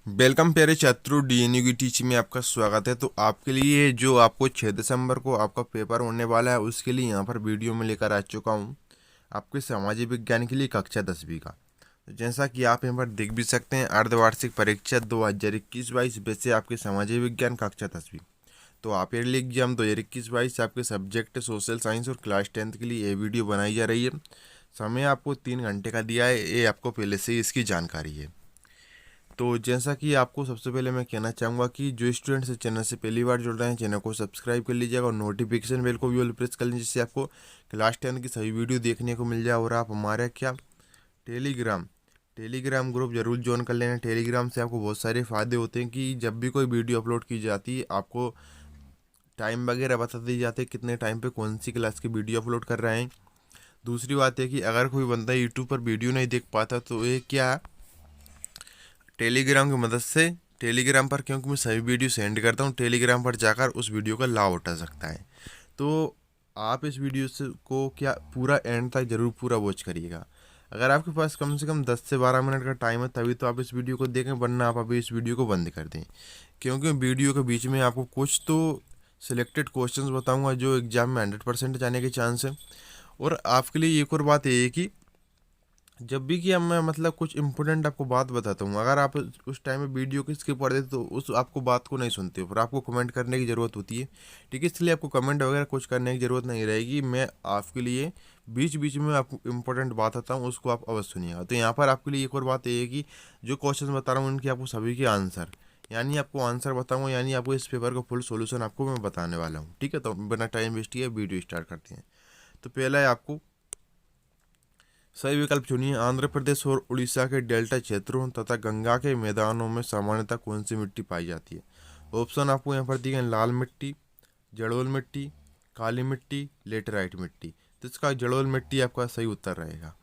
Welcome प्यारे छात्रों, डीएनयू की टीचिंग में आपका स्वागत है। तो आपके लिए जो आपको 6 दिसंबर को आपका पेपर होने वाला है उसके लिए यहाँ पर वीडियो में लेकर आ चुका हूँ आपके सामाजिक विज्ञान के लिए कक्षा 10वीं का। तो जैसा कि आप यहाँ पर देख भी सकते हैं, अर्धवार्षिक परीक्षा 2021-22 वैसे आपके सामाजिक विज्ञान कक्षा 10वीं। तो आप ये एग्जाम 2021-22 आपके सब्जेक्ट सोशल साइंस और क्लास 10th के लिए ये वीडियो बनाई जा रही है। समय आपको 3 घंटे का दिया है, ये आपको पहले से ही इसकी जानकारी है। तो जैसा कि आपको सबसे पहले मैं कहना चाहूँगा कि जो स्टूडेंट्स इस चैनल से पहली बार जुड़ रहे हैं, चैनल को सब्सक्राइब कर लीजिएगा और नोटिफिकेशन बेल को भी ऑल प्रेस कर लीजिए, जिससे आपको क्लास 10 की सभी वीडियो देखने को मिल जाए। और आप हमारे क्या टेलीग्राम ग्रुप जरूर ज्वाइन कर लेना। टेलीग्राम से आपको बहुत सारे फ़ायदे होते हैं कि जब भी कोई वीडियो अपलोड की जाती है आपको टाइम वगैरह बता दी जाती है, कितने टाइम पे कौन सी क्लास की वीडियो अपलोड कर रहे हैं। दूसरी बात है कि अगर कोई बंदा यूट्यूब पर वीडियो नहीं देख पाता तो ये क्या टेलीग्राम की मदद से, टेलीग्राम पर क्योंकि मैं सभी वीडियो सेंड करता हूँ, टेलीग्राम पर जाकर उस वीडियो का लाभ उठा सकता है। तो आप इस वीडियो से को क्या पूरा एंड तक ज़रूर पूरा वॉच करिएगा। अगर आपके पास कम से कम 10 से 12 मिनट का टाइम है तभी तो आप इस वीडियो को देखें, वरना आप अभी इस वीडियो को बंद कर दें। क्योंकि वीडियो के बीच में आपको कुछ तो सिलेक्टेड क्वेश्चंस बताऊंगा जो एग्जाम में 100% जाने के चांस है। और आपके लिए एक और बात ये है कि जब भी कि अब मैं मतलब कुछ इंपॉर्टेंट आपको बात बताता हूँ, अगर आप उस टाइम में वीडियो को स्किप कर देते तो उस आपको बात को नहीं सुनते हो, फिर आपको कमेंट करने की ज़रूरत होती है। ठीक है, इसलिए आपको कमेंट वगैरह कुछ करने की ज़रूरत नहीं रहेगी। मैं आपके लिए बीच बीच में आपको इंपॉर्टेंट बात आता हूँ, उसको आप अवश्य सुनिएगा। तो यहाँ पर आपके लिए एक और बात ये है कि जो क्वेश्चन बता रहा हूँ उनकी आपको सभी के आंसर, यानी आपको आंसर बताऊँगा, यानी आपको इस पेपर का फुल सोल्यूशन आपको मैं बताने वाला हूँ। ठीक है, तो बिना टाइम वेस्ट किए वीडियो स्टार्ट करते हैं। तो पहला है, आपको सही विकल्प चुनिए। आंध्र प्रदेश और उड़ीसा के डेल्टा क्षेत्रों तथा गंगा के मैदानों में सामान्यतः कौन सी मिट्टी पाई जाती है। ऑप्शन आपको यहाँ पर दिए हैं: लाल मिट्टी, जलोढ़ मिट्टी, काली मिट्टी, लेटराइट मिट्टी। तो इसका जलोढ़ मिट्टी आपका सही उत्तर रहेगा।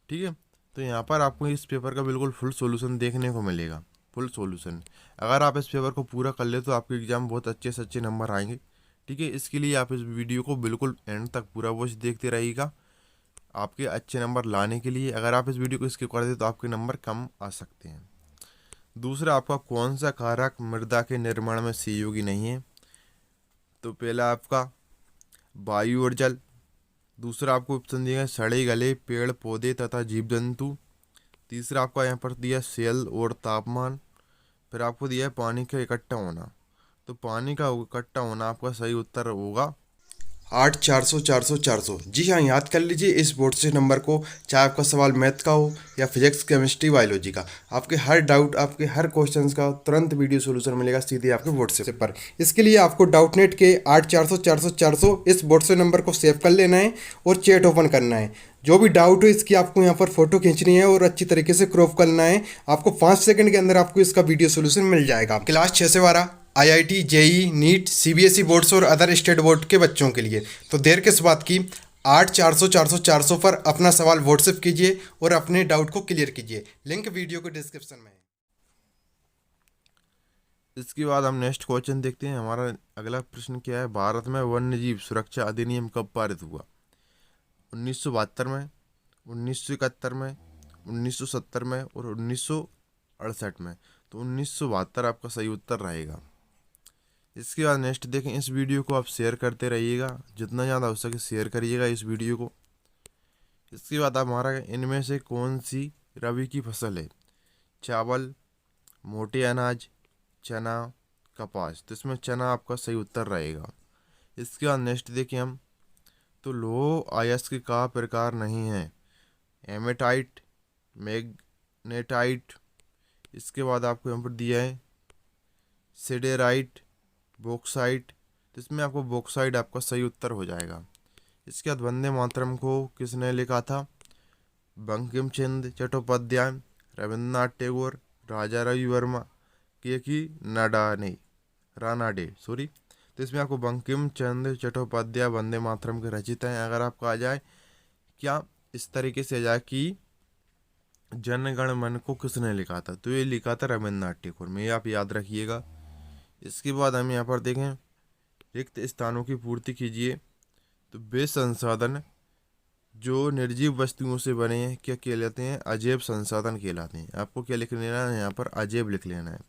ठीक है, तो यहाँ पर आपको इस पेपर का बिल्कुल फुल सॉल्यूशन देखने को मिलेगा। फुल सॉल्यूशन अगर आप इस पेपर को पूरा कर ले तो आपके एग्जाम बहुत अच्छे से अच्छे नंबर आएंगे। ठीक है, इसके लिए आप इस वीडियो को बिल्कुल एंड तक पूरा वॉच देखते रहिएगा आपके अच्छे नंबर लाने के लिए। अगर आप इस वीडियो को स्किप कर दें तो आपके नंबर कम आ सकते हैं। दूसरा, आपका कौन सा कारक मृदा के निर्माण में सहयोगी नहीं है। तो पहला आपका वायु और जल। दूसरा आपको ऑप्शन दिया है सड़े गले पेड़ पौधे तथा जीव जंतु। तीसरा आपका यहाँ पर दिया सेल और तापमान। फिर आपको दिया है पानी का इकट्ठा होना। तो पानी का इकट्ठा होना आपका सही उत्तर होगा 8 400 400 400। जी हाँ, याद कर लीजिए इस बोर्ड से नंबर को, चाहे आपका सवाल मैथ का हो या फिजिक्स केमिस्ट्री बायोलॉजी का। आपके हर डाउट, आपके हर क्वेश्चंस का तुरंत वीडियो सोल्यूशन मिलेगा सीधे आपके व्हाट्सएप पर। इसके लिए आपको डाउट नेट के 8 400 400 400 इस बोर्ड से नंबर को सेव कर लेना है और चैट ओपन करना है। जो भी डाउट हो इसकी आपको यहाँ पर फोटो खींचनी है और अच्छी तरीके से क्रॉप करना है। आपको 5 सेकंड के अंदर आपको इसका वीडियो सोल्यूशन मिल जाएगा। क्लास 6 से 12 IIT, JEE, NEET, CBSE boards और अदर स्टेट बोर्ड के बच्चों के लिए। तो देर किस बात की, 8 400 400 400 पर अपना सवाल व्हाट्सएप कीजिए और अपने डाउट को क्लियर कीजिए। लिंक वीडियो के डिस्क्रिप्शन में है। इसके बाद हम नेक्स्ट क्वेश्चन देखते हैं। हमारा अगला प्रश्न क्या है, भारत में वन्य जीव सुरक्षा अधिनियम कब पारित हुआ। 1972 में, 1971 में, 1970 में और 1968 में। तो 1972 आपका सही उत्तर रहेगा। इसके बाद नेक्स्ट देखें। इस वीडियो को आप शेयर करते रहिएगा, जितना ज़्यादा हो सके शेयर करिएगा इस वीडियो को। इसके बाद आप हमारा इनमें से कौन सी रबी की फसल है। चावल, मोटे अनाज, चना, कपास। तो इसमें चना आपका सही उत्तर रहेगा। इसके बाद नेक्स्ट देखें हम, तो लौह अयस्क का प्रकार नहीं है। एमेटाइट, मैग्नेटाइट। इसके बाद आपको यहाँ पर दिया है सिडेराइट, बॉक्साइट। तो इसमें आपको बॉक्साइट आपका सही उत्तर हो जाएगा। इसके बाद वंदे मातरम को किसने लिखा था। बंकिम चंद्र चट्टोपाध्याय, रविन्द्रनाथ टैगोर, राजा रवि वर्मा, के की नाडाने रानाडे सॉरी। तो इसमें आपको बंकिम चंद्र चट्टोपाध्याय वंदे मातरम के रचयिता हैं। अगर आपको आ जाए क्या इस तरीके से आ जाए कि जन गण मन को किसने लिखा था, तो ये लिखा था रविन्द्रनाथ टैगोर। में आप याद रखिएगा। इसके बाद हम यहाँ पर देखें, रिक्त स्थानों की पूर्ति कीजिए। तो वे संसाधन जो निर्जीव वस्तुओं से बने हैं क्या कहलाते हैं? अजैव संसाधन कहलाते हैं। आपको क्या लिख लेना है यहाँ पर? अजैव लिख लेना है।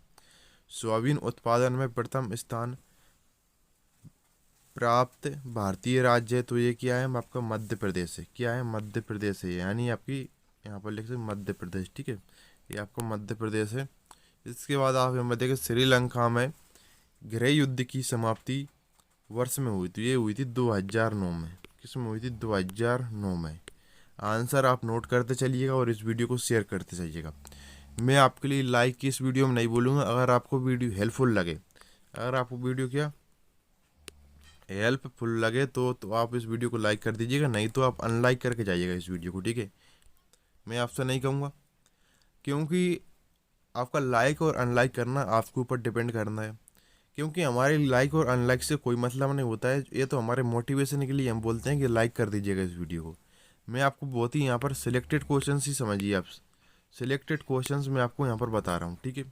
सोयाबीन उत्पादन में प्रथम स्थान प्राप्त भारतीय राज्य है तो ये क्या है? आपका मध्य प्रदेश है। क्या है? मध्य प्रदेश है, यानी आपकी यहाँ पर लिख सकते मध्य प्रदेश। ठीक है, ये आपका मध्य प्रदेश है। इसके बाद आप यहाँ पर देखें श्रीलंका में गृह युद्ध की समाप्ति वर्ष में हुई थी। ये हुई थी 2009 में। किस में हुई थी? 2009 में। आंसर आप नोट करते चलिएगा और इस वीडियो को शेयर करते चलिएगा। मैं आपके लिए लाइक की इस वीडियो में नहीं बोलूँगा। अगर आपको वीडियो हेल्पफुल लगे, अगर आपको वीडियो क्या हेल्पफुल लगे तो आप इस वीडियो को लाइक कर दीजिएगा, नहीं तो आप अनलाइक करके जाइएगा इस वीडियो को। ठीक है, मैं आपसे नहीं कहूँगा, क्योंकि आपका लाइक और अनलाइक करना आपके ऊपर डिपेंड करना है। क्योंकि हमारे लाइक और अनलाइक से कोई मतलब नहीं होता है, ये तो हमारे मोटिवेशन के लिए हम बोलते हैं कि लाइक कर दीजिएगा इस वीडियो को। मैं आपको बहुत ही यहाँ पर सिलेक्टेड क्वेश्चंस ही समझिए आप, सिलेक्टेड क्वेश्चंस मैं आपको यहाँ पर बता रहा हूँ। ठीक है,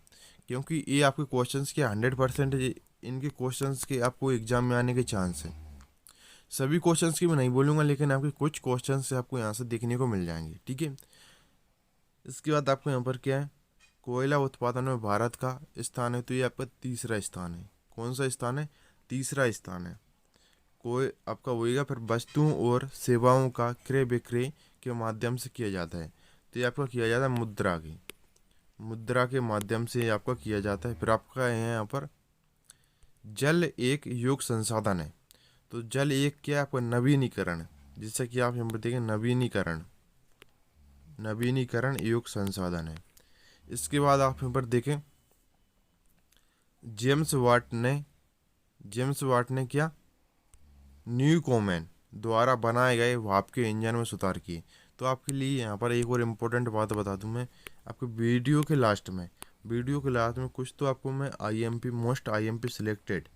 क्योंकि ये आपके क्वेश्चंस के 100% इनके क्वेश्चंस के आपको एग्जाम में आने के चांस है। सभी क्वेश्चंस की मैं नहीं बोलूँगा, लेकिन आपके कुछ क्वेश्चंस आपको यहाँ से देखने को मिल जाएंगे। ठीक है, इसके बाद आपको यहाँ पर क्या है? कोयला उत्पादन में भारत का स्थान है तो ये आपका तीसरा स्थान है। कौन सा स्थान है? तीसरा स्थान है। कोई आपका होएगा फिर वस्तुओं और सेवाओं का क्रय विक्रय के माध्यम से किया जाता है तो ये आपका किया जाता है मुद्रा के माध्यम से आपका किया जाता है। फिर आपका है यहाँ पर जल एक योग संसाधन है तो जल एक क्या आपका नवीनीकरण, जिससे कि आप यहाँ पर देखें नवीनीकरण योग संसाधन है। इसके बाद आप यहाँ पर देखें जेम्स वाट ने क्या न्यूकोमेन द्वारा बनाए गए भाप के इंजन में सुधार किए। तो आपके लिए यहाँ पर एक और इम्पोर्टेंट बात बता दूं मैं आपको वीडियो के लास्ट में कुछ तो आपको मैं IMP most IMP selected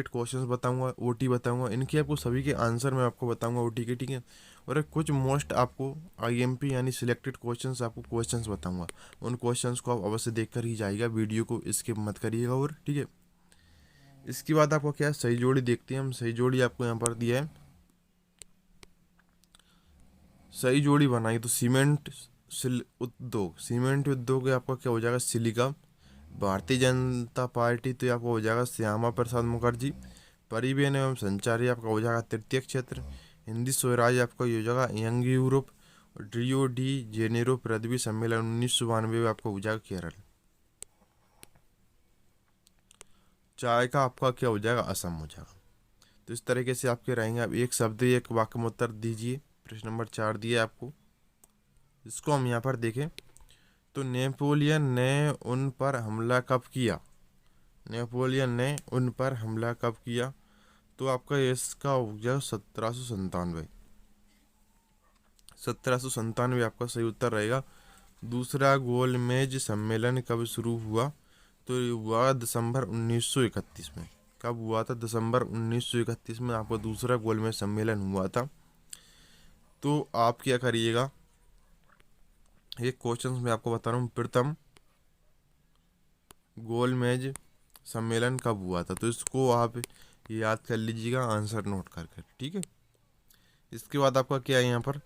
questions बताऊंगा, ओटी बताऊंगा। इनके आपको सभी के आंसर मैं आपको बताऊंगा ओटी के। ठीक है, और कुछ मोस्ट आपको आईएमपी यानी सिलेक्टेड क्वेश्चंस बताऊंगा। उन क्वेश्चंस को आप अवश्य देख कर ही जाइएगा, वीडियो को स्किप मत करिएगा। और ठीक है, इसके बाद आपको क्या है? सही जोड़ी देखते हैं हम। सही जोड़ी आपको यहाँ पर दिया है, सही जोड़ी बनाई तो सीमेंट उद्योग आपका क्या हो जाएगा? सिलिका। भारतीय जनता पार्टी तो आपका हो जाएगा श्यामा प्रसाद मुखर्जी। परिवहन एवं संचार आपका हो जाएगा तृतीय क्षेत्र। हिंदी स्वराज आपका हो जाएगा young Europe. Rio de Janeiro पृथ्वी सम्मेलन 1992 आपका हो जाएगा केरल। चाय का आपका क्या हो जाएगा? असम हो जाएगा। तो इस तरीके से आपके रहेंगे। आप एक शब्द एक वाक्य में उत्तर दीजिए। प्रश्न नंबर 4 दिए आपको, इसको हम यहाँ पर देखें तो नेपोलियन ने उन पर हमला कब किया? तो आपका इसका हो जाएगा 1797 आपका सही उत्तर रहेगा। दूसरा गोलमेज सम्मेलन कब शुरू हुआ? तो ये हुआ दिसंबर 1931 में। कब हुआ था? दिसंबर 1931 में आपका दूसरा गोलमेज सम्मेलन हुआ था। तो आप क्या करिएगा, एक क्वेश्चन मैं आपको बता रहा हूँ, प्रथम गोलमेज सम्मेलन कब हुआ था? तो इसको आप याद कर लीजिएगा, आंसर नोट कर कर। ठीक है, इसके बाद आपका क्या है यहाँ पर?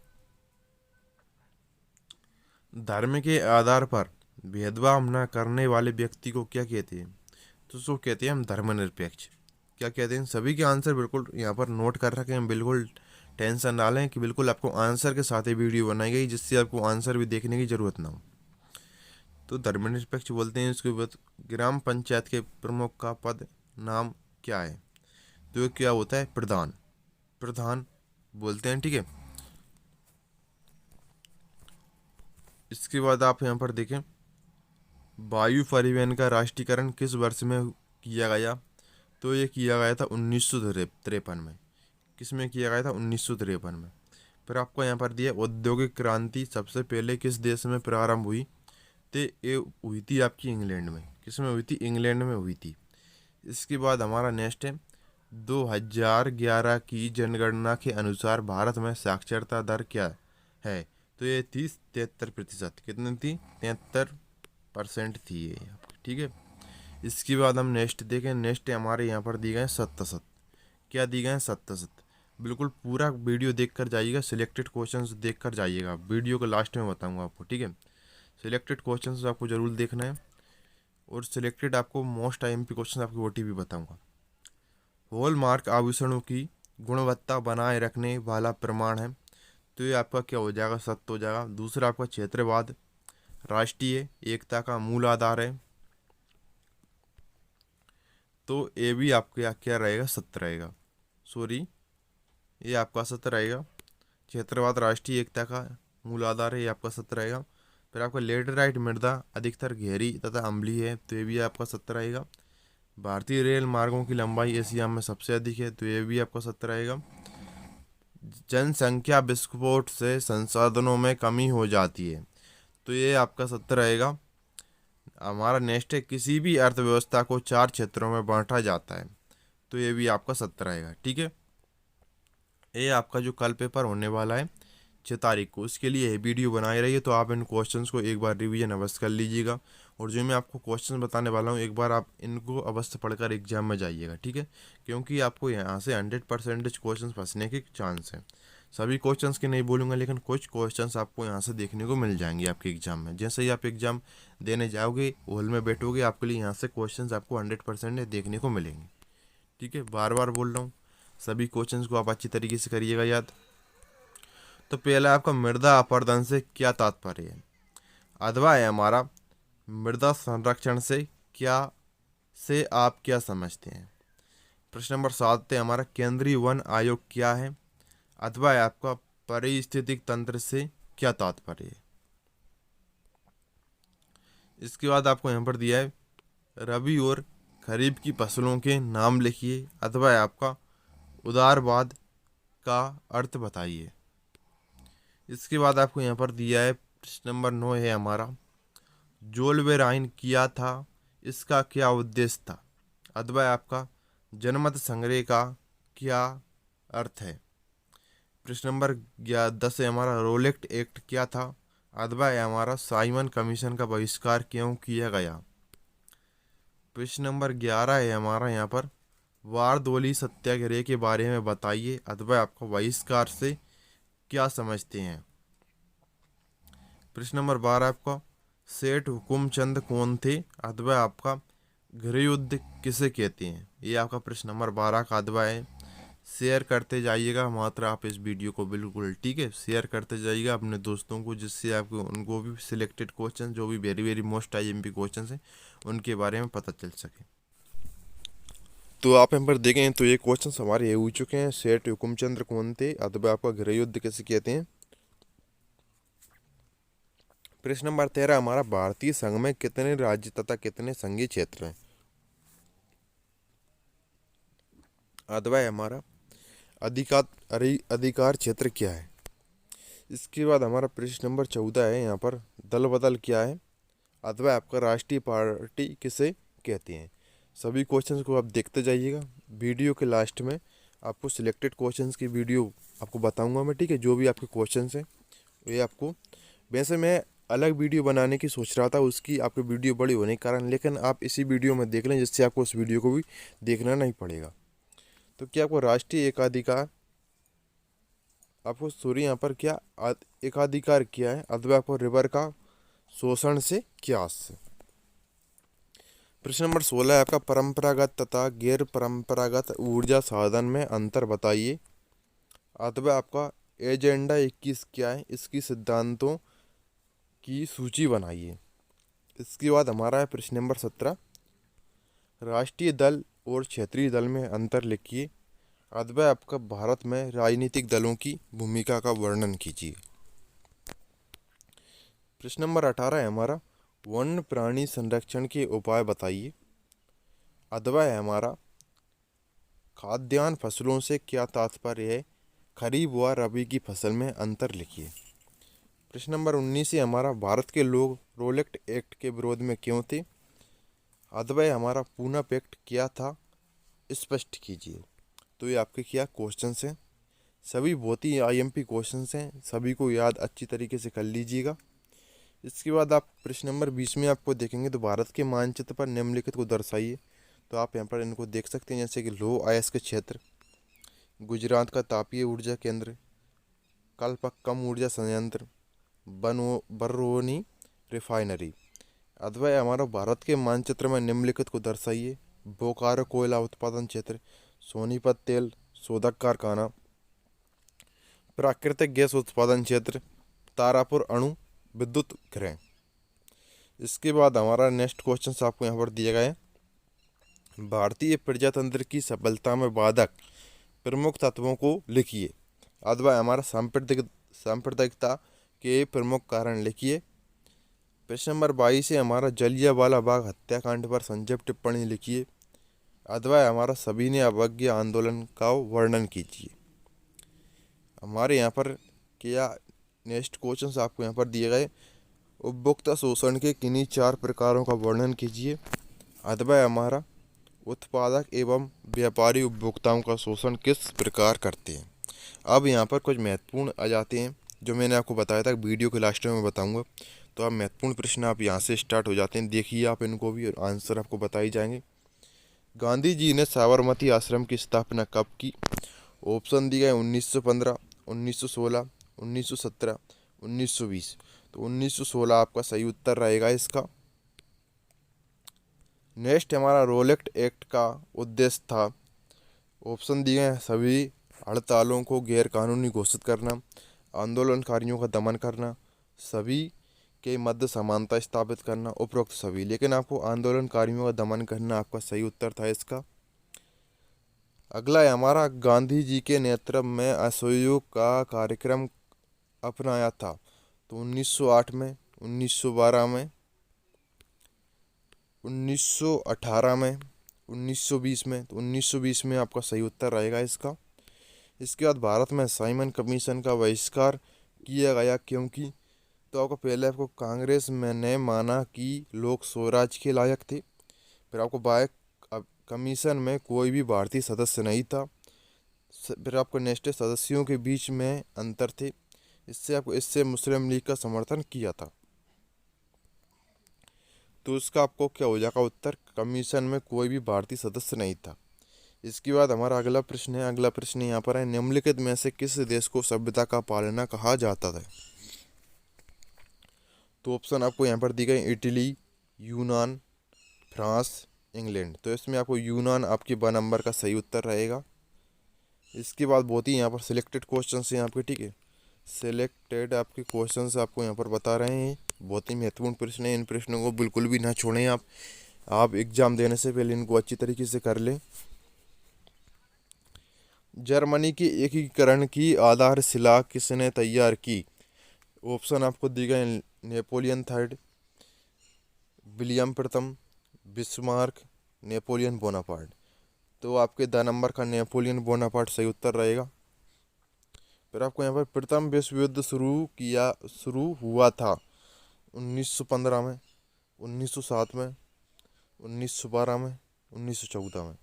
धर्म के आधार पर भेदभाव न करने वाले व्यक्ति को क्या कहते हैं? तो उसको कहते हैं हम धर्मनिरपेक्ष। क्या कहते हैं? सभी के आंसर बिल्कुल यहाँ पर नोट कर रखे हैं। बिल्कुल टेंशन ना लें कि बिल्कुल आपको आंसर के साथ ही वीडियो बनाई गई जिससे आपको आंसर भी देखने की जरूरत ना हो। तो धर्मनिरपेक्ष बोलते हैं। इसके बाद ग्राम पंचायत के प्रमुख का पद नाम क्या है? तो ये क्या होता है? प्रधान बोलते हैं। ठीक है, इसके बाद आप यहाँ पर देखें वायु परिवहन का राष्ट्रीयकरण किस वर्ष में किया गया? तो ये किया गया था 1953 में। किस में किया गया था? 1953 में। फिर आपको यहाँ पर दिया औद्योगिक क्रांति सबसे पहले किस देश में प्रारंभ हुई? तो ये हुई थी आपकी इंग्लैंड में। किस में हुई थी? इंग्लैंड में हुई थी। इसके बाद हमारा नेक्स्ट है 2011 की जनगणना के अनुसार भारत में साक्षरता दर क्या है? तो ये थी 73%। कितनी थी? 73% थी ये। ठीक है, इसके बाद हम नेक्स्ट देखें। नेक्स्ट हमारे यहाँ पर दी गए 7%। क्या दी गए? 7%। बिल्कुल पूरा वीडियो देख कर जाइएगा, सिलेक्टेड क्वेश्चंस देख कर जाइएगा, वीडियो के लास्ट में बताऊंगा आपको, ठीक है। सिलेक्टेड क्वेश्चंस आपको ज़रूर देखना है, और सिलेक्टेड आपको मोस्ट आईएमपी क्वेश्चन आपकी ओटीपी बताऊंगा। हॉलमार्क आभूषणों की गुणवत्ता बनाए रखने वाला प्रमाण है, तो ये आपका क्या हो जाएगा, सत्य हो जाएगा। दूसरा आपका क्षेत्रवाद राष्ट्रीय एकता का मूल आधार है, तो ये भी आपका क्या रहेगा, सत्य रहेगा। सॉरी, ये आपका सत्य रहेगा। क्षेत्रवाद राष्ट्रीय एकता का मूल आधार है, ये आपका सत्य रहेगा। फिर आपका लेटराइट मृदा अधिकतर गहरी तथा अम्लीय है, तो ये भी आपका सत्य रहेगा। भारतीय रेल मार्गों की लंबाई एशिया में सबसे अधिक है, तो ये भी आपका सत्य रहेगा। जनसंख्या विस्फोट से संसाधनों में कमी हो जाती है, तो ये आपका सत्य रहेगा। हमारा नेक्स्ट है, किसी भी अर्थव्यवस्था को 4 क्षेत्रों में बांटा जाता है, तो ये भी आपका सत्य रहेगा, ठीक है। ये आपका जो कल पेपर होने वाला है 6 तारीख को, उसके लिए ये वीडियो बनाई रही है, तो आप इन क्वेश्चंस को एक बार रिवीजन अवश्य कर लीजिएगा। और जो मैं आपको क्वेश्चन बताने वाला हूँ, एक बार आप इनको अवश्य पढ़कर एग्जाम में जाइएगा, ठीक है। क्योंकि आपको यहाँ से 100% क्वेश्चन फंसने के चांस हैं। सभी क्वेश्चंस के नहीं बोलूँगा, लेकिन कुछ क्वेश्चंस आपको यहाँ से देखने को मिल जाएंगे आपके एग्जाम में। जैसे ही आप एग्जाम देने जाओगे, हॉल में बैठोगे, आपके लिए यहाँ से क्वेश्चंस आपको 100% देखने को मिलेंगे, ठीक है। बार बार बोल रहा हूँ, सभी क्वेश्चंस को आप अच्छी तरीके से करिएगा याद। तो पहला आपका मृदा अपरदन से क्या तात्पर्य है, अथवा है हमारा मृदा संरक्षण से क्या, से आप क्या समझते हैं। प्रश्न नंबर 7 है हमारा केंद्रीय वन आयोग क्या है, अथवा है आपका पारिस्थितिक तंत्र से क्या तात्पर्य है। इसके बाद आपको यहाँ पर दिया है रबी और खरीफ की फसलों के नाम लिखिए, अथवा है आपका उदारवाद का अर्थ बताइए। इसके बाद आपको यहाँ पर दिया है प्रश्न नंबर 9 है हमारा जोलवेराइन किया था, इसका क्या उद्देश्य था, अथवा आपका जनमत संग्रह का क्या अर्थ है। प्रश्न नंबर 10 है हमारा रोलेक्ट एक्ट क्या था, अथवा हमारा साइमन कमीशन का बहिष्कार क्यों किया गया। प्रश्न नंबर 11 है हमारा यहाँ पर वारदोली सत्याग्रह के बारे में बताइए, अथवा आपका बहिष्कार से क्या समझते हैं। प्रश्न नंबर 12 आपका सेठ हुकुमचंद कौन थे, अथवा आपका गृहयुद्ध किसे कहते हैं। ये आपका प्रश्न नंबर 12 का अथवा है। शेयर करते जाइएगा मात्र आप इस वीडियो को, बिल्कुल ठीक है, शेयर करते जाइएगा अपने दोस्तों को, जिससे आपको उनको भी सिलेक्टेड क्वेश्चन जो भी very very most IMP question हैं उनके बारे में पता चल सके। तो आप यहाँ पर देखें तो ये क्वेश्चन हमारे ये हो चुके हैं। सेठ हुकुमचंद कौन थे, अथवा आपका गृहयुद्ध किसे कहते हैं। प्रश्न नंबर 13 हमारा भारतीय संघ में कितने राज्य तथा कितने संघीय क्षेत्र हैं, अथवा हमारा अधिकार क्षेत्र क्या है। इसके बाद हमारा प्रश्न नंबर 14 है यहाँ पर दल बदल क्या है, अथवा आपका राष्ट्रीय पार्टी किसे कहते हैं। सभी क्वेश्चंस को आप देखते जाइएगा, वीडियो के लास्ट में आपको सिलेक्टेड क्वेश्चंस की वीडियो आपको बताऊंगा मैं, ठीक है। जो भी आपके क्वेश्चंस हैं ये आपको, वैसे मैं अलग वीडियो बनाने की सोच रहा था, उसकी आपकी वीडियो बड़ी होने के कारण, लेकिन आप इसी वीडियो में देख लें, जिससे आपको उस वीडियो को भी देखना नहीं पड़ेगा। तो क्या आपको राष्ट्रीय एकाधिकार, आपको सॉरी यहाँ पर क्या एकाधिकार क्या है, अथवा आपको रिवर का शोषण से क्या आशय। प्रश्न नंबर 16 है आपका परंपरागत तथा गैर परंपरागत ऊर्जा साधन में अंतर बताइए, अथवा आपका एजेंडा 21 क्या है, इसकी सिद्धांतों की सूची बनाइए। इसके बाद हमारा है प्रश्न नंबर 17 राष्ट्रीय दल और क्षेत्रीय दल में अंतर लिखिए, अथवा आपका भारत में राजनीतिक दलों की भूमिका का वर्णन कीजिए। प्रश्न नंबर 18 है हमारा वन्य प्राणी संरक्षण के उपाय बताइए, अथवा है हमारा खाद्यान्न फसलों से क्या तात्पर्य है, खरीफ व रबी की फसल में अंतर लिखिए। प्रश्न नंबर 19 है हमारा भारत के लोग रोलेक्ट एक्ट के विरोध में क्यों थे, अथवा हमारा पूना एक्ट क्या था, स्पष्ट कीजिए। तो ये आपके क्या क्वेश्चंस हैं, सभी बहुत ही आईएमपी क्वेश्चंस हैं, सभी को याद अच्छी तरीके से कर लीजिएगा। इसके बाद आप प्रश्न नंबर 20 में आपको देखेंगे तो भारत के मानचित्र पर निम्नलिखित को दर्शाइए। तो आप यहाँ पर इनको देख सकते हैं, जैसे कि लो आयस्क क्षेत्र, गुजरात का तापीय ऊर्जा केंद्र, कल्पक्कम ऊर्जा संयंत्र, बरौनी रिफाइनरी। अथवा हमारा भारत के मानचित्र में निम्नलिखित को दर्शाइए। बोकारो कोयला उत्पादन क्षेत्र, सोनीपत तेल शोधक कारखाना, प्राकृतिक गैस उत्पादन क्षेत्र, तारापुर अणु विद्युत गृह। इसके बाद हमारा नेक्स्ट क्वेश्चन आपको यहाँ पर दिया गया है। भारतीय प्रजातंत्र की सफलता में बाधक प्रमुख तत्वों को लिखिए। अथवा हमारा सांप्रदायिकता के प्रमुख कारण लिखिए। प्रश्न नंबर 22 है हमारा जलियांवाला बाग हत्याकांड पर संक्षिप्त टिप्पणी लिखिए। अथवा हमारा सविनय अवज्ञा आंदोलन का वर्णन कीजिए। हमारे यहाँ पर क्या नेक्स्ट क्वेश्चन आपको यहाँ पर दिए गए। उपभोक्ता शोषण के किन्हीं 4 प्रकारों का वर्णन कीजिए। अथवा हमारा उत्पादक एवं व्यापारी उपभोक्ताओं का शोषण किस प्रकार करते हैं। अब यहाँ पर कुछ महत्वपूर्ण आ जाते हैं जो मैंने आपको बताया था, वीडियो के लास्ट में मैं बताऊंगा। तो अब महत्वपूर्ण प्रश्न आप यहाँ से स्टार्ट हो जाते हैं, देखिए आप इनको भी, और आंसर आपको बताई जाएंगे। गांधी जी ने साबरमती आश्रम की स्थापना कब की। ऑप्शन दिए गए 1915, 1916, 1917, 1920। तो 1916 आपका सही उत्तर रहेगा इसका। नेक्स्ट हमारा रोलेक्ट एक्ट का उद्देश्य था। ऑप्शन दिए हैं सभी हड़तालों को गैर कानूनी घोषित करना, आंदोलनकारियों का दमन करना, सभी के मध्य समानता स्थापित करना, उपरोक्त सभी। लेकिन आपको आंदोलनकारियों का दमन करना आपका सही उत्तर था इसका। अगला है हमारा गांधी जी के नेतृत्व में असहयोग का कार्यक्रम अपनाया था। तो 1908 में, 1912 में, 1918 में, 1920 में। तो 1920 में आपका सही उत्तर रहेगा इसका। इसके बाद भारत में साइमन कमीशन का बहिष्कार किया गया क्योंकि। तो आपको पहले आपको कांग्रेस में ने माना कि लोग स्वराज के लायक थे। फिर आपको कमीशन में कोई भी भारतीय सदस्य नहीं था। फिर आपको नेक्स्ट सदस्यों के बीच में अंतर थे। इससे मुस्लिम लीग का समर्थन किया था। तो इसका आपको क्या हो जाएगा उत्तर, कमीशन में कोई भी भारतीय सदस्य नहीं था। इसके बाद हमारा अगला प्रश्न है। अगला प्रश्न यहाँ पर है, निम्नलिखित में से किस देश को सभ्यता का पालना कहा जाता था। तो ऑप्शन आपको यहाँ पर दी गई, इटली, यूनान, फ्रांस, इंग्लैंड। तो इसमें आपको यूनान आपके 2 नंबर का सही उत्तर रहेगा। इसके बाद बहुत ही यहाँ पर सिलेक्टेड क्वेश्चन हैं आपके, ठीक है, सिलेक्टेड आपके क्वेश्चन आपको यहाँ पर बता रहे हैं। बहुत ही महत्वपूर्ण प्रश्न है, इन प्रश्नों को बिल्कुल भी ना छोड़ें आप एग्जाम देने से पहले इनको अच्छी तरीके से कर लें। जर्मनी के एकीकरण की आधारशिला किसने तैयार की। ऑप्शन आपको दी गए, नेपोलियन थर्ड, विलियम प्रथम, बिस्मार्क, नेपोलियन बोनापार्ट। तो आपके 2 नंबर का नेपोलियन बोनापार्ट सही उत्तर रहेगा। फिर आपको यहाँ पर प्रथम विश्व युद्ध शुरू हुआ था 1915 में, 1907 में, 1912 में, 1914 में।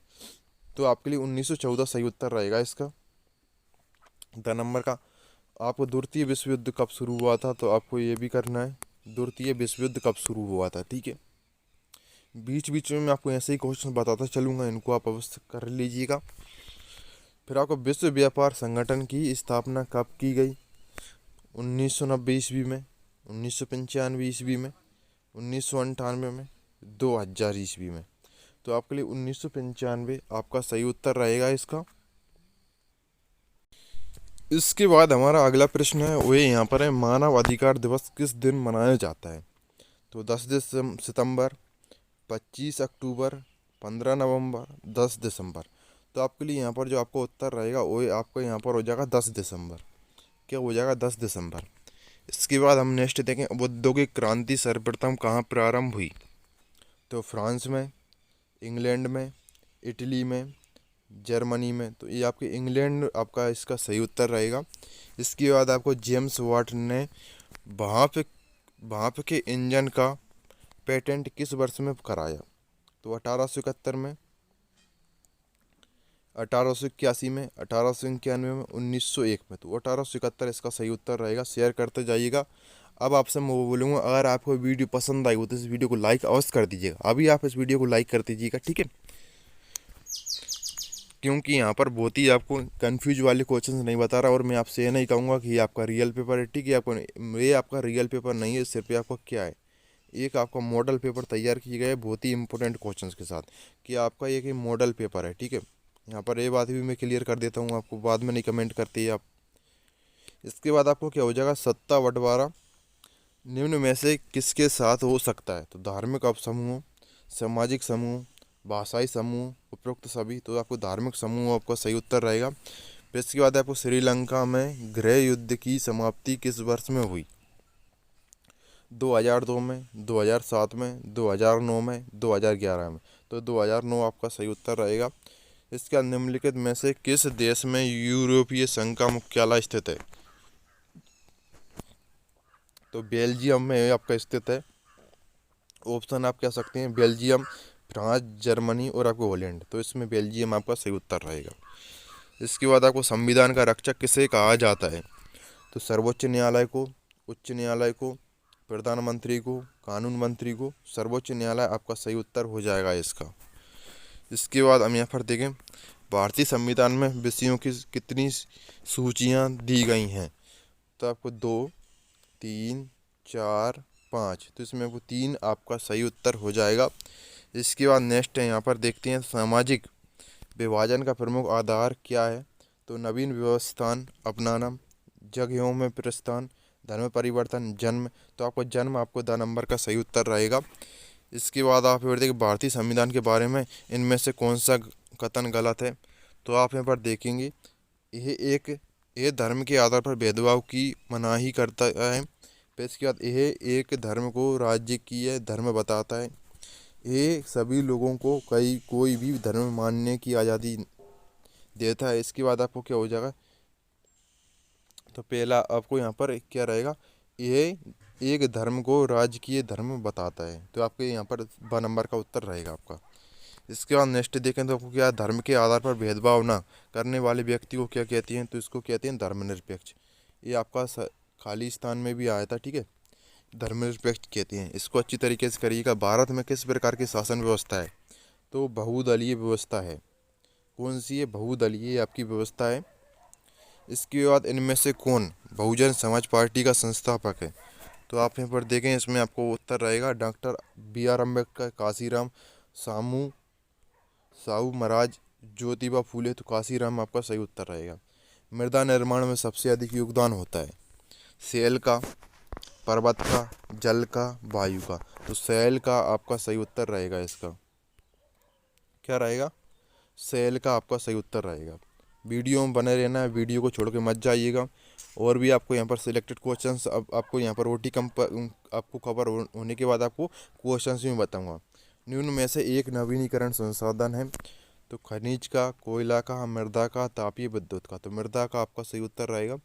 तो आपके लिए 1914 सही उत्तर रहेगा इसका। 2 नंबर का आपको द्वितीय विश्व युद्ध कब शुरू हुआ था, तो आपको ये भी करना है, द्वितीय विश्व युद्ध कब शुरू हुआ था, ठीक है। बीच बीच में मैं आपको ऐसे ही क्वेश्चन बताता चलूँगा, इनको आप अवश्य कर लीजिएगा। फिर आपको विश्व व्यापार संगठन की स्थापना कब की गई। 1990 ईस्वी में, 1995 ईस्वी में, 1998 में, 2000 ईस्वी में। तो आपके लिए 1995 आपका सही उत्तर रहेगा इसका। इसके बाद हमारा अगला प्रश्न है, वो यहाँ पर है, मानव अधिकार दिवस किस दिन मनाया जाता है। तो 10 सितंबर, 25 अक्टूबर, 15 नवंबर, 10 दिसंबर। तो आपके लिए यहाँ पर जो आपको उत्तर रहेगा वो आपको यहाँ पर हो जाएगा 10 दिसंबर। क्या हो जाएगा, 10 दिसंबर। इसके बाद हम नेक्स्ट देखें, औद्योगिक क्रांति सर्वप्रथम कहाँ प्रारंभ हुई। तो फ्रांस में, इंग्लैंड में, इटली में, जर्मनी में। तो ये आपके इंग्लैंड आपका इसका सही उत्तर रहेगा। इसके बाद आपको जेम्स वाट ने भाप के इंजन का पेटेंट किस वर्ष में कराया। तो 1871 में, 1881 में, 1891 में, 1901 में। तो 1871 इसका सही उत्तर रहेगा। शेयर करते जाइएगा। अब आपसे मैं वो बोलूँगा, अगर आपको वीडियो पसंद आई हो तो इस वीडियो को लाइक अवश्य कर दीजिएगा। अभी आप इस वीडियो को लाइक कर दीजिएगा, ठीक है। क्योंकि यहाँ पर बहुत ही आपको कंफ्यूज वाले क्वेश्चन नहीं बता रहा, और मैं आपसे ये नहीं कहूँगा कि ये आपका रियल पेपर है, ठीक है। आपको ये आपका रियल पेपर नहीं है, सिर्फ ये आपका क्या है, एक आपका मॉडल पेपर तैयार किया गया है बहुत ही इंपॉर्टेंट क्वेश्चंस के साथ, कि आपका ये कि मॉडल पेपर है, ठीक है। यहाँ पर ये बात भी मैं क्लियर कर देता हूँ आपको, बाद में नहीं कमेंट करते आप। इसके बाद आपको क्या हो जाएगा, सत्ता बंटवारा निम्न में से किसके साथ हो सकता है। तो धार्मिक समूह, सामाजिक समूह, भाषाई समूह, उपरोक्त सभी। तो आपको धार्मिक समूह आपका सही उत्तर रहेगा। फिर इसके बाद आपको श्रीलंका में गृह युद्ध की समाप्ति किस वर्ष में हुई। 2002 में, 2007 में, 2009 में, 2011 में। तो 2009 आपका सही उत्तर रहेगा। इसका निम्नलिखित में से किस देश में यूरोपीय संघ का मुख्यालय स्थित है। तो बेल्जियम में आपका स्थित है। ऑप्शन आप कह सकते हैं बेल्जियम, फ्रांस, जर्मनी और आपको हॉलैंड। तो इसमें बेल्जियम आपका सही उत्तर रहेगा। इसके बाद आपको संविधान का रक्षक किसे कहा जाता है। तो सर्वोच्च न्यायालय को, उच्च न्यायालय को, प्रधानमंत्री को, कानून मंत्री को। सर्वोच्च न्यायालय आपका सही उत्तर हो जाएगा इसका। इसके बाद हम यहाँ पर देखें, भारतीय संविधान में विषयों की कितनी सूचियाँ दी गई हैं। तो आपको 2, 3, 4, 5। तो इसमें आपको 3 आपका सही उत्तर हो जाएगा। इसके बाद नेक्स्ट है, यहाँ पर देखते हैं सामाजिक विभाजन का प्रमुख आधार क्या है। तो नवीन व्यवस्थान अपनाना, जगहों में प्रस्थान, धर्म परिवर्तन, जन्म। तो आपको जन्म आपको 2 नंबर का सही उत्तर रहेगा। इसके बाद आप यहाँ पर देखिए भारतीय संविधान के बारे में इनमें से कौन सा कथन गलत है। तो आप यहाँ पर देखेंगे, यह धर्म के आधार पर भेदभाव की मनाही करता है। फिर इसके बाद यह एक धर्म को राज्य की यह धर्म बताता है। ये सभी लोगों को कोई भी धर्म मानने की आज़ादी देता है। इसके बाद आपको क्या हो जाएगा, तो पहला आपको यहाँ पर क्या रहेगा, यह एक धर्म को राजकीय धर्म बताता है। तो आपके यहाँ पर 2 नंबर का उत्तर रहेगा आपका। इसके बाद नेक्स्ट देखें तो आपको क्या, धर्म के आधार पर भेदभाव ना करने वाले व्यक्ति को क्या कहती हैं। तो इसको कहते हैं धर्मनिरपेक्ष। ये आपका खाली स्थान में भी आया था, ठीक है। धर्मनिरपेक्ष कहते हैं इसको। अच्छी तरीके से करिएगा। भारत में किस प्रकार की शासन व्यवस्था है। तो बहुदलीय व्यवस्था है। कौन सी है, बहुदलीय आपकी व्यवस्था है। इसके बाद इनमें से कौन बहुजन समाज पार्टी का संस्थापक है। तो आप यहाँ पर देखें, इसमें आपको उत्तर रहेगा डॉक्टर BR अम्बेडकर, काशीराम साहू महाराज, ज्योतिबा फूले। तो काशीराम आपका सही उत्तर रहेगा। मृदा निर्माण में सबसे अधिक योगदान होता है सेल का, पर्वत का, जल का, वायु का। तो सेल का आपका सही उत्तर रहेगा। इसका क्या रहेगा, सेल का आपका सही उत्तर रहेगा। वीडियो में बने रहना है, वीडियो को छोड़ के मत जाइएगा। और भी आपको यहाँ पर सिलेक्टेड क्वेश्चंस, अब आपको यहाँ पर OT आपको कवर होने के बाद आपको क्वेश्चंस भी बताऊंगा। निम्न में से एक नवीनीकरण संसाधन है। तो खनिज का, कोयला का, मृदा का, तापीय विद्युत का। तो मृदा का आपका सही उत्तर रहेगा।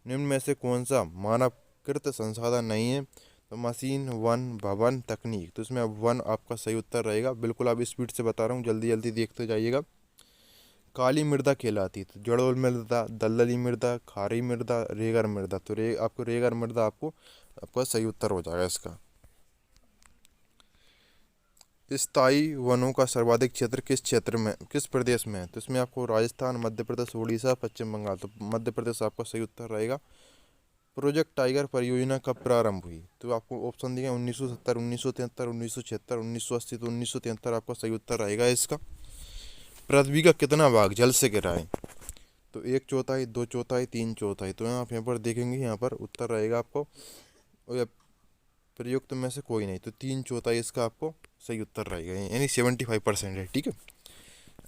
निम्न में से कौन सा मानवकृत संसाधन नहीं है। तो मशीन, वन, भवन, तकनीक। तो इसमें वन आपका सही उत्तर रहेगा। बिल्कुल आप स्पीड से बता रहा हूँ, जल्दी जल्दी देखते जाइएगा। काली मृदा कहलाती है। तो जड़ोल मृदा, दलदली मृदा, खारी मृदा, रेगर मृदा। तो आपको रेगर मृदा आपका सही उत्तर हो जाएगा इसका। स्थायी वनों का सर्वाधिक क्षेत्र किस प्रदेश में है। तो इसमें आपको राजस्थान, मध्य प्रदेश, उड़ीसा, पश्चिम बंगाल। तो मध्य प्रदेश आपका सही उत्तर रहेगा। प्रोजेक्ट टाइगर परियोजना कब प्रारंभ हुई। तो आपको ऑप्शन दिए 1970, 1973, 1976, 1980। तो 1973 आपका सही उत्तर रहेगा इसका। पृथ्वी का कितना भाग जल से घिरा है। तो 1/4, 2/4, 3/4। तो आप यहाँ पर देखेंगे, यहाँ पर उत्तर रहेगा आपको प्रयुक्त में से कोई नहीं। तो 3/4 इसका आपको सही उत्तर रहेगा, यानी 75% है, ठीक है।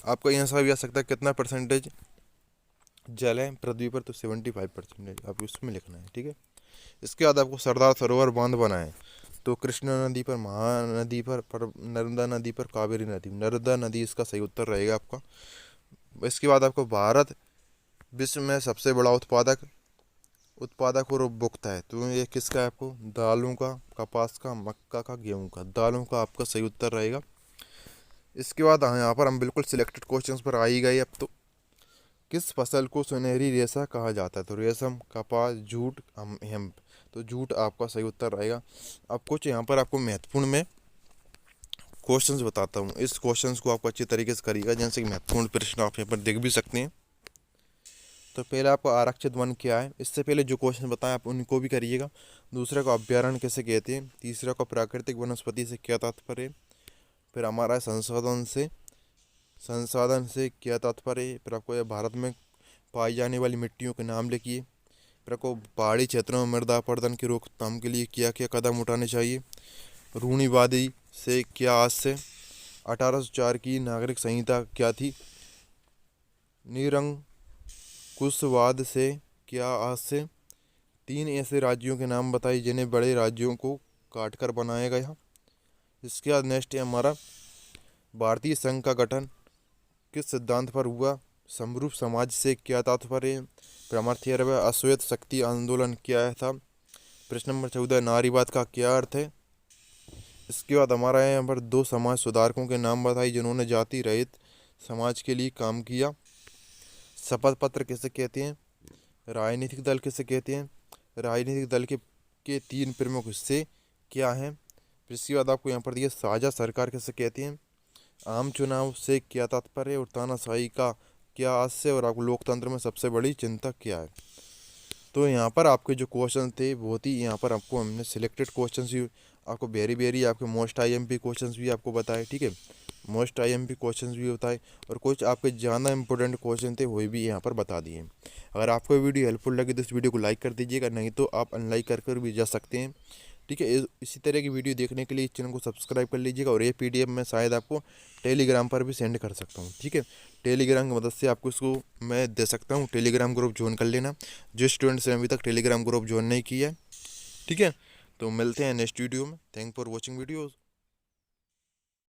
आपका यहाँ से भी आ सकता है कितना परसेंटेज जल है पृथ्वी पर। तो 75% आपको इसमें लिखना है, ठीक है। इसके बाद आपको सरदार सरोवर बांध बना है। तो कृष्णा नदी पर, महानदी पर, नर्मदा नदी पर, कावेरी नदी। नर्मदा नदी इसका सही उत्तर रहेगा आपका। इसके बाद आपको भारत विश्व में सबसे बड़ा उत्पादक और उपभोक्ता है। तो ये किसका है आपको, दालों का, कपास का, मक्का का, गेहूं का। दालों का आपका सही उत्तर रहेगा। इसके बाद यहाँ पर हम बिल्कुल सिलेक्टेड क्वेश्चंस पर आ ही गए। अब तो किस फसल को सुनहरी रेशा कहा जाता है। तो रेशम, कपास, जूट, हेम्प। तो जूट आपका सही उत्तर रहेगा। अब कुछ यहाँ पर आपको महत्वपूर्ण में क्वेश्चंस बताता हूँ। इस क्वेश्चंस को आपको अच्छी तरीके से करिएगा, जैसे कि महत्वपूर्ण प्रश्न आप यहाँ पर देख भी सकते हैं। तो पहले आपको आरक्षित वन क्या है, इससे पहले जो क्वेश्चन बताएं आप उनको भी करिएगा। दूसरे को अभ्यारण्य किसे कहते हैं। तीसरा को प्राकृतिक वनस्पति से क्या तात्पर्य है। फिर हमारा है संसाधन से क्या तात्पर्य है। फिर आपको यह भारत में पाई जाने वाली मिट्टियों के नाम लिखिए। फिर आपको पहाड़ी क्षेत्रों में मृदा अपरदन की रोकथाम के लिए क्या क्या कदम उठाने चाहिए। रूढ़िवादी से क्या आज से 1804 की नागरिक संहिता क्या थी। निरंकुशवाद से क्या आज से। 3 ऐसे राज्यों के नाम बताइए जिन्हें बड़े राज्यों को काटकर बनाया गया। इसके बाद नेक्स्ट है हमारा भारतीय संघ का गठन किस सिद्धांत पर हुआ। समरूप समाज से क्या तात्पर्य है। फिर हमारा 13वां अश्वेत शक्ति आंदोलन क्या था। प्रश्न नंबर 14 नारीवाद का क्या अर्थ है। इसके बाद हमारा है यहाँ पर 2 समाज सुधारकों के नाम बताइए जिन्होंने जाति रहित समाज के लिए काम किया। शपथ पत्र किसे कहते हैं। राजनीतिक दल किसे कहते हैं। राजनीतिक दल के 3 प्रमुख हिस्से क्या हैं। फिर इसके बाद आपको यहाँ पर दिया साझा सरकार किसे कहते हैं। आम चुनाव से क्या तात्पर्य है और तानाशाही का क्या आशय और आपको लोकतंत्र में सबसे बड़ी चिंता क्या है। तो यहाँ पर आपके जो क्वेश्चन थे बहुत ही यहाँ पर आपको हमने सिलेक्टेड क्वेश्चंस भी आपको वेरी आपके मोस्ट आईएमपी क्वेश्चंस भी आपको बताए, ठीक है। मोस्ट आईएमपी क्वेश्चंस भी बताए और कुछ आपके ज़्यादा इंपॉर्टेंट क्वेश्चन थे वो भी यहाँ पर बता दिए। अगर आपको वीडियो हेल्पफुल लगे तो इस वीडियो को लाइक कर दीजिएगा, नहीं तो आप अनलाइक कर भी जा सकते हैं, ठीक है। इसी तरह की वीडियो देखने के लिए इस चैनल को सब्सक्राइब कर लीजिएगा। और ये PDF मैं शायद आपको टेलीग्राम पर भी सेंड कर सकता हूँ, ठीक है। टेलीग्राम की मदद से आपको इसको मैं दे सकता हूँ। टेलीग्राम ग्रुप ज्वाइन कर लेना जो स्टूडेंट्स ने अभी तक टेलीग्राम ग्रुप ज्वाइन नहीं किया है, ठीक है। तो मिलते हैं नेक्स्ट वीडियो में। Thank for watching videos.